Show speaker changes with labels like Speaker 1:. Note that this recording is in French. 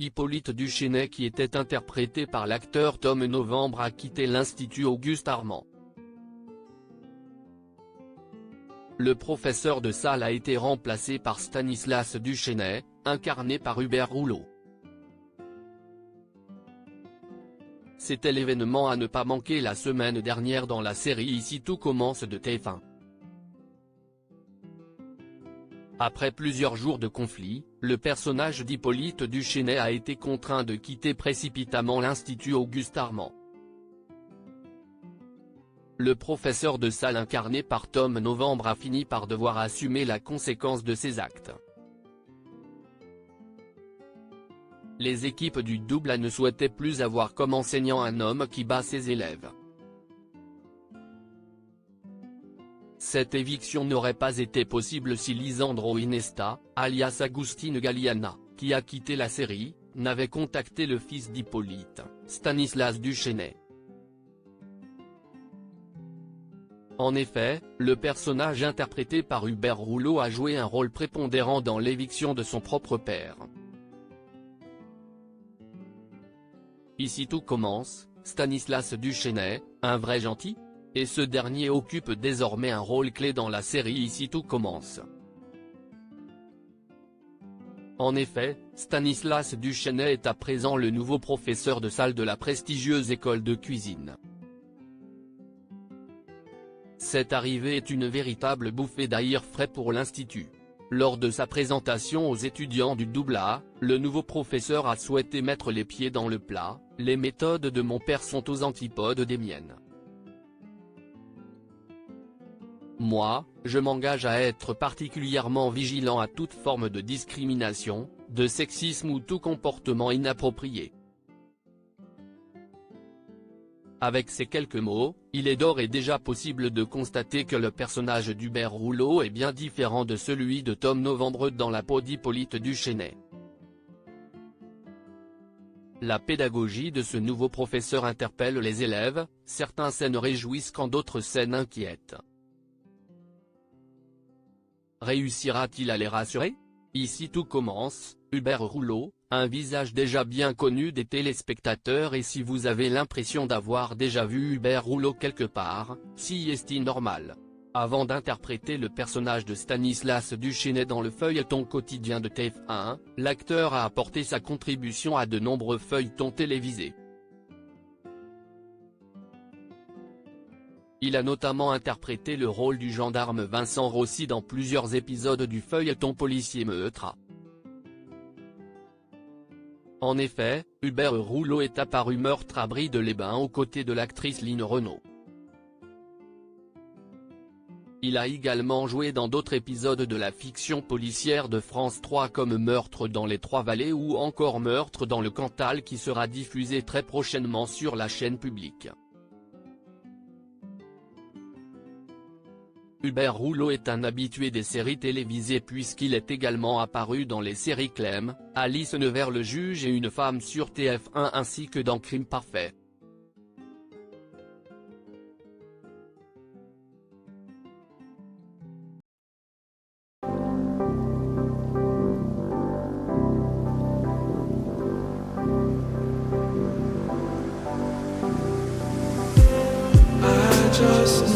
Speaker 1: Hippolyte Duchesnay, qui était interprété par l'acteur Tom Novembre, a quitté l'Institut Auguste Armand. Le professeur de salle a été remplacé par Stanislas Duchesnay, incarné par Hubert Rouleau. C'était l'événement à ne pas manquer la semaine dernière dans la série Ici tout commence de TF1. Après plusieurs jours de conflit, le personnage d'Hippolyte Duchesnay a été contraint de quitter précipitamment l'Institut Auguste Armand. Le professeur de salle incarné par Tom Novembre a fini par devoir assumer la conséquence de ses actes. Les équipes du double ne souhaitaient plus avoir comme enseignant un homme qui bat ses élèves. Cette éviction n'aurait pas été possible si Lisandro Inesta, alias Agustin Galliana, qui a quitté la série, n'avait contacté le fils d'Hippolyte, Stanislas Duchesnay. En effet, le personnage interprété par Hubert Rouleau a joué un rôle prépondérant dans l'éviction de son propre père. Ici tout commence, Stanislas Duchesnay, un vrai gentil ? Et ce dernier occupe désormais un rôle clé dans la série Ici tout commence. En effet, Stanislas Duchesnay est à présent le nouveau professeur de salle de la prestigieuse école de cuisine. Cette arrivée est une véritable bouffée d'air frais pour l'Institut. Lors de sa présentation aux étudiants du double A, le nouveau professeur a souhaité mettre les pieds dans le plat. Les méthodes de mon père sont aux antipodes des miennes. Moi, je m'engage à être particulièrement vigilant à toute forme de discrimination, de sexisme ou tout comportement inapproprié. Avec ces quelques mots, il est d'ores et déjà possible de constater que le personnage d'Hubert Rouleau est bien différent de celui de Tom Novembre dans la peau d'Hippolyte Duchesnay. La pédagogie de ce nouveau professeur interpelle les élèves, certaines scènes réjouissent quand d'autres scènes inquiètent. Réussira-t-il à les rassurer ? Ici tout commence, Hubert Rouleau, un visage déjà bien connu des téléspectateurs, et si vous avez l'impression d'avoir déjà vu Hubert Rouleau quelque part, si est-il normal. Avant d'interpréter le personnage de Stanislas Duchesnay dans le feuilleton quotidien de TF1, l'acteur a apporté sa contribution à de nombreux feuilletons télévisés. Il a notamment interprété le rôle du gendarme Vincent Rossi dans plusieurs épisodes du feuilleton policier Meurtre. En effet, Hubert Rouleau est apparu Meurtre à Brie-de-les-Bains aux côtés de l'actrice Line Renaud. Il a également joué dans d'autres épisodes de la fiction policière de France 3 comme Meurtre dans les Trois-Vallées ou encore Meurtre dans le Cantal, qui sera diffusé très prochainement sur la chaîne publique. Hubert Rouleau est un habitué des séries télévisées puisqu'il est également apparu dans les séries Clem, Alice Nevers le juge et Une femme sur TF1 ainsi que dans Crime parfait.
Speaker 2: Just